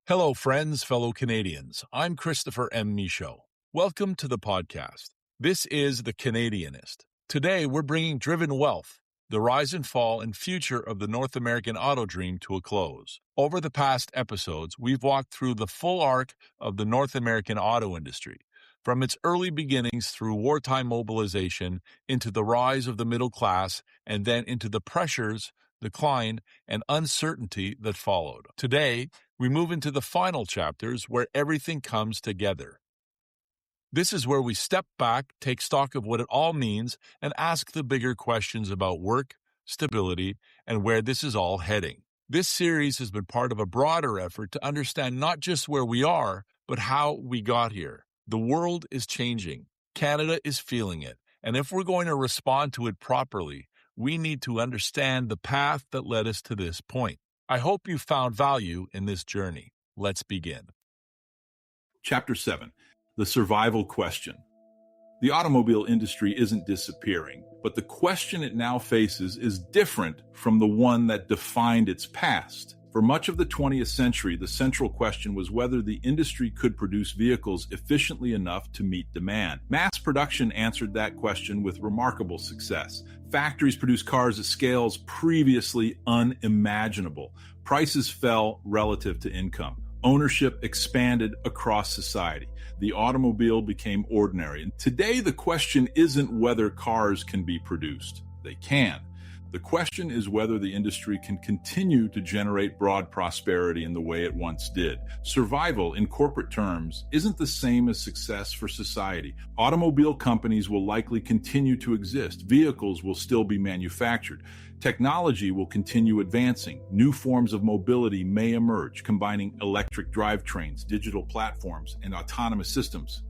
Hello, friends, fellow Canadians. I'm Christopher M. Michaud. Welcome to the podcast. This is The Canadianist. Today, we're bringing Driven Wealth, the rise and fall and future of the North American auto dream to a close. Over the past episodes, we've walked through the full arc of the North American auto industry, from its early beginnings through wartime mobilization into the rise of the middle class and then into the pressures, decline, and uncertainty that followed. Today, we move into the final chapters where everything comes together. This is where we step back, take stock of what it all means, and ask the bigger questions about work, stability, and where this is all heading. This series has been part of a broader effort to understand not just where we are, but how we got here. The world is changing. Canada is feeling it. And if we're going to respond to it properly, we need to understand the path that led us to this point. I hope you found value in this journey. Let's begin. Chapter 7, The Survival Question. The automobile industry isn't disappearing, but the question it now faces is different from the one that defined its past. For much of the 20th century, the central question was whether the industry could produce vehicles efficiently enough to meet demand. Mass production answered that question with remarkable success. Factories produced cars at scales previously unimaginable. Prices fell relative to income. Ownership expanded across society. The automobile became ordinary. And today, the question isn't whether cars can be produced. They can. The question is whether the industry can continue to generate broad prosperity in the way it once did. Survival, in corporate terms, isn't the same as success for society. Automobile companies will likely continue to exist. Vehicles will still be manufactured. Technology will continue advancing. New forms of mobility may emerge, combining electric drivetrains, digital platforms, and autonomous systems.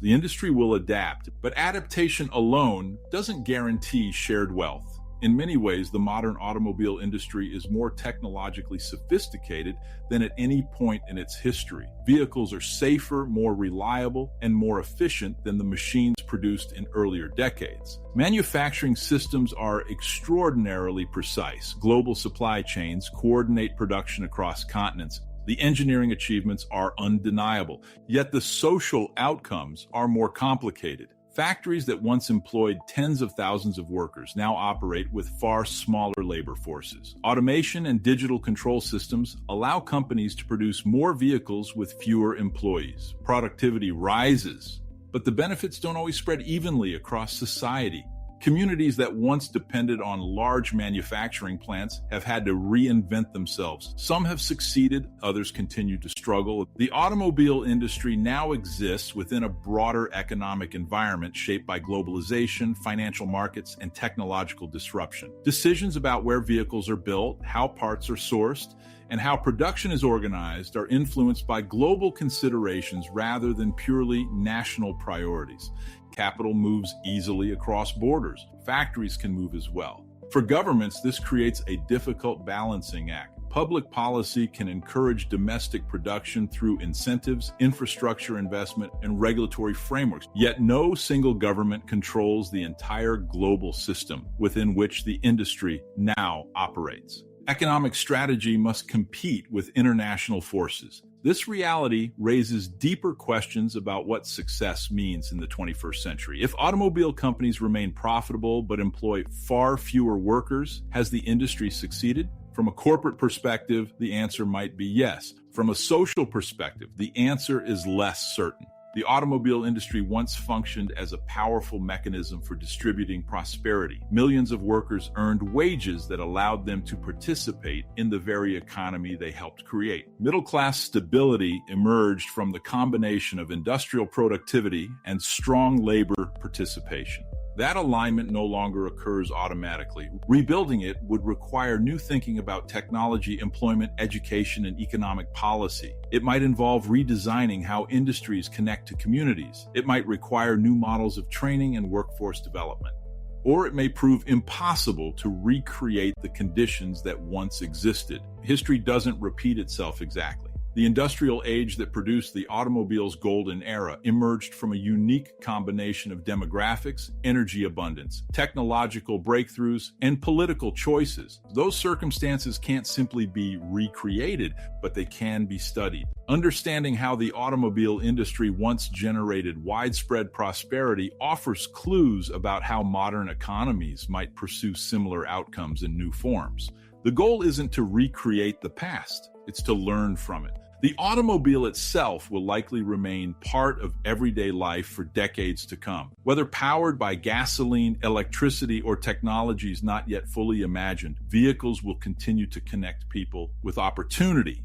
The industry will adapt, but adaptation alone doesn't guarantee shared wealth. In many ways, the modern automobile industry is more technologically sophisticated than at any point in its history. Vehicles are safer, more reliable, and more efficient than the machines produced in earlier decades. Manufacturing systems are extraordinarily precise. Global supply chains coordinate production across continents. The engineering achievements are undeniable, yet the social outcomes are more complicated. Factories that once employed tens of thousands of workers now operate with far smaller labor forces. Automation and digital control systems allow companies to produce more vehicles with fewer employees. Productivity rises, but the benefits don't always spread evenly across society. Communities that once depended on large manufacturing plants have had to reinvent themselves. Some have succeeded, others continue to struggle. The automobile industry now exists within a broader economic environment shaped by globalization, financial markets, and technological disruption. Decisions about where vehicles are built, how parts are sourced, and how production is organized are influenced by global considerations rather than purely national priorities. Capital moves easily across borders. Factories can move as well. For governments, this creates a difficult balancing act. Public policy can encourage domestic production through incentives, infrastructure investment, and regulatory frameworks. Yet no single government controls the entire global system within which the industry now operates. Economic strategy must compete with international forces. This reality raises deeper questions about what success means in the 21st century. If automobile companies remain profitable but employ far fewer workers, has the industry succeeded? From a corporate perspective, the answer might be yes. From a social perspective, the answer is less certain. The automobile industry once functioned as a powerful mechanism for distributing prosperity. Millions of workers earned wages that allowed them to participate in the very economy they helped create. Middle-class stability emerged from the combination of industrial productivity and strong labor participation. That alignment no longer occurs automatically. Rebuilding it would require new thinking about technology, employment, education, and economic policy. It might involve redesigning how industries connect to communities. It might require new models of training and workforce development. Or it may prove impossible to recreate the conditions that once existed. History doesn't repeat itself exactly. The industrial age that produced the automobile's golden era emerged from a unique combination of demographics, energy abundance, technological breakthroughs, and political choices. Those circumstances can't simply be recreated, but they can be studied. Understanding how the automobile industry once generated widespread prosperity offers clues about how modern economies might pursue similar outcomes in new forms. The goal isn't to recreate the past, it's to learn from it. The automobile itself will likely remain part of everyday life for decades to come. Whether powered by gasoline, electricity, or technologies not yet fully imagined, vehicles will continue to connect people with opportunity.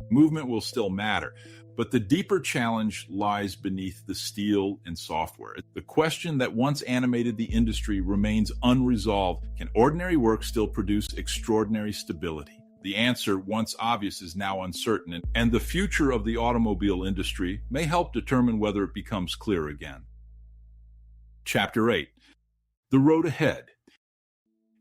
Movement will still matter, but the deeper challenge lies beneath the steel and software. The question that once animated the industry remains unresolved. Can ordinary work still produce extraordinary stability? The answer, once obvious, is now uncertain, and the future of the automobile industry may help determine whether it becomes clear again. Chapter 8. The Road Ahead.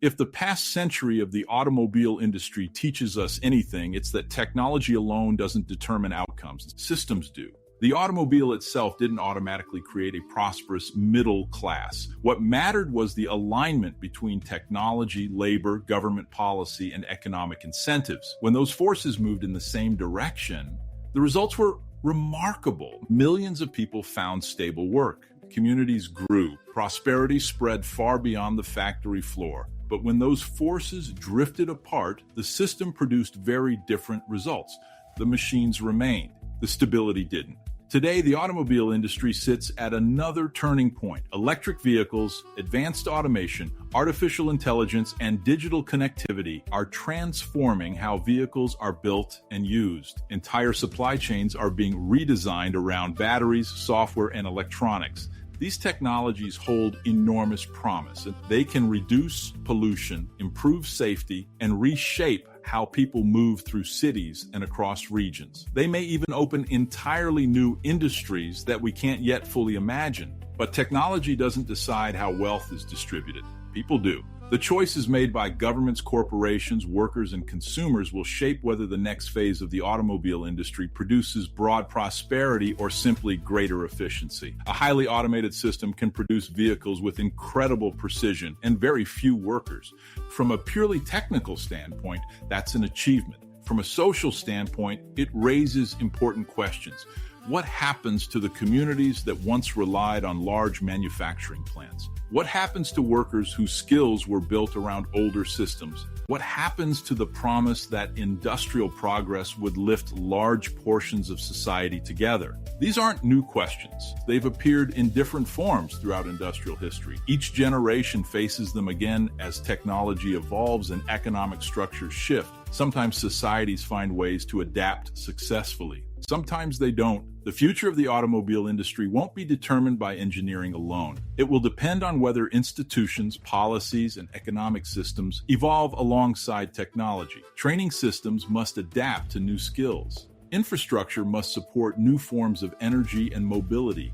If the past century of the automobile industry teaches us anything, it's that technology alone doesn't determine outcomes. Systems do. The automobile itself didn't automatically create a prosperous middle class. What mattered was the alignment between technology, labor, government policy, and economic incentives. When those forces moved in the same direction, the results were remarkable. Millions of people found stable work. Communities grew. Prosperity spread far beyond the factory floor. But when those forces drifted apart, the system produced very different results. The machines remained. The stability didn't. Today, the automobile industry sits at another turning point. Electric vehicles, advanced automation, artificial intelligence, and digital connectivity are transforming how vehicles are built and used. Entire supply chains are being redesigned around batteries, software, and electronics. These technologies hold enormous promise. They can reduce pollution, improve safety, and reshape how people move through cities and across regions. They may even open entirely new industries that we can't yet fully imagine. But technology doesn't decide how wealth is distributed. People do. The choices made by governments, corporations, workers, and consumers will shape whether the next phase of the automobile industry produces broad prosperity or simply greater efficiency. A highly automated system can produce vehicles with incredible precision and very few workers. From a purely technical standpoint, that's an achievement. From a social standpoint, it raises important questions. What happens to the communities that once relied on large manufacturing plants? What happens to workers whose skills were built around older systems? What happens to the promise that industrial progress would lift large portions of society together? These aren't new questions. They've appeared in different forms throughout industrial history. Each generation faces them again as technology evolves and economic structures shift. Sometimes societies find ways to adapt successfully. Sometimes they don't. The future of the automobile industry won't be determined by engineering alone. It will depend on whether institutions, policies, and economic systems evolve alongside technology. Training systems must adapt to new skills. Infrastructure must support new forms of energy and mobility.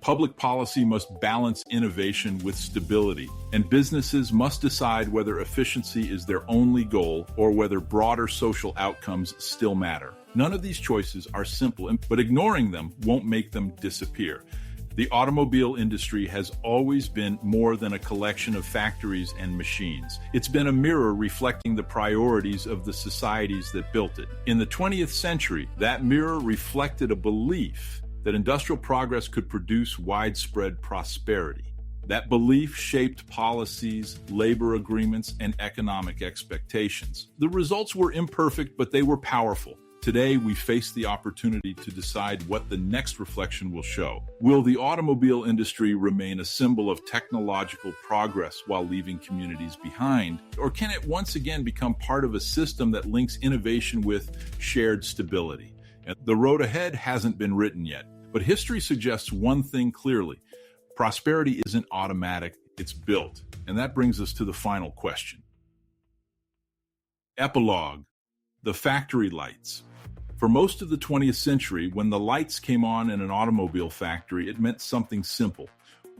Public policy must balance innovation with stability, and businesses must decide whether efficiency is their only goal or whether broader social outcomes still matter. None of these choices are simple, but ignoring them won't make them disappear. The automobile industry has always been more than a collection of factories and machines. It's been a mirror reflecting the priorities of the societies that built it. In the 20th century, that mirror reflected a belief that industrial progress could produce widespread prosperity. That belief shaped policies, labor agreements, and economic expectations. The results were imperfect, but they were powerful. Today, we face the opportunity to decide what the next reflection will show. Will the automobile industry remain a symbol of technological progress while leaving communities behind? Or can it once again become part of a system that links innovation with shared stability? And the road ahead hasn't been written yet, but history suggests one thing clearly. Prosperity isn't automatic, it's built. And that brings us to the final question. Epilogue: the factory lights. For most of the 20th century, when the lights came on in an automobile factory, it meant something simple.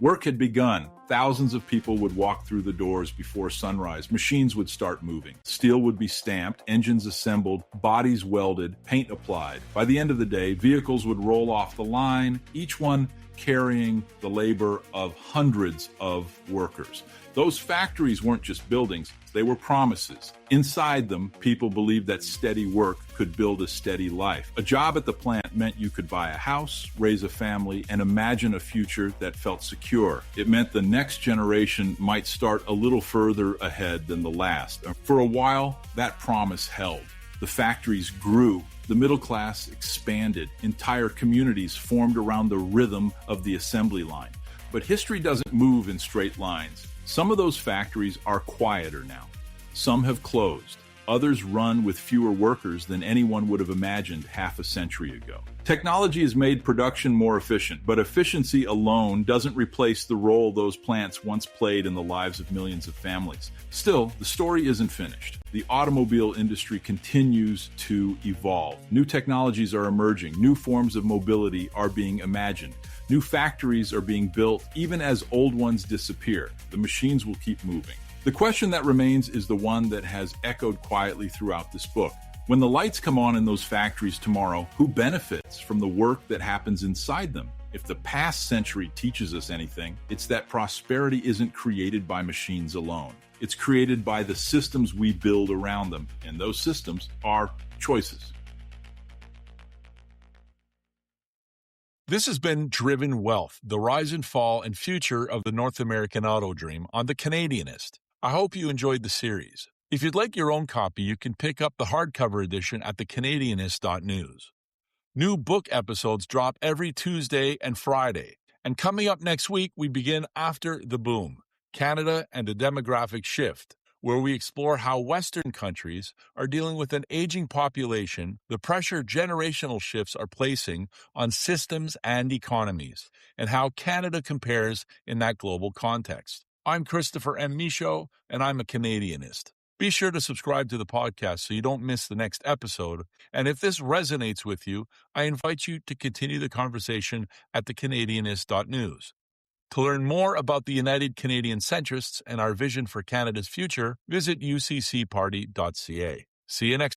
Work had begun. Thousands of people would walk through the doors before sunrise. Machines would start moving. Steel would be stamped, engines assembled, bodies welded, paint applied. By the end of the day, vehicles would roll off the line, each one carrying the labor of hundreds of workers. Those factories weren't just buildings, they were promises. Inside them, people believed that steady work could build a steady life. A job at the plant meant you could buy a house, raise a family, and imagine a future that felt secure. It meant the next generation might start a little further ahead than the last. For a while, that promise held. The factories grew. The middle class expanded. Entire communities formed around the rhythm of the assembly line. But history doesn't move in straight lines. Some of those factories are quieter now. Some have closed. Others run with fewer workers than anyone would have imagined half a century ago. Technology has made production more efficient, but efficiency alone doesn't replace the role those plants once played in the lives of millions of families. Still, the story isn't finished. The automobile industry continues to evolve. New technologies are emerging. New forms of mobility are being imagined. New factories are being built even as old ones disappear. The machines will keep moving. The question that remains is the one that has echoed quietly throughout this book. When the lights come on in those factories tomorrow, who benefits from the work that happens inside them? If the past century teaches us anything, it's that prosperity isn't created by machines alone. It's created by the systems we build around them, and those systems are choices. This has been Driven Wealth, the rise and fall and future of the North American auto dream on The Canadianist. I hope you enjoyed the series. If you'd like your own copy, you can pick up the hardcover edition at thecanadianist.news. New book episodes drop every Tuesday and Friday. And coming up next week, we begin After the Boom, Canada and a Demographic Shift, where we explore how Western countries are dealing with an aging population, the pressure generational shifts are placing on systems and economies, and how Canada compares in that global context. I'm Christopher M. Michaud, and I'm a Canadianist. Be sure to subscribe to the podcast so you don't miss the next episode. And if this resonates with you, I invite you to continue the conversation at thecanadianist.news. To learn more about the United Canadian Centrists and our vision for Canada's future, visit uccparty.ca. See you next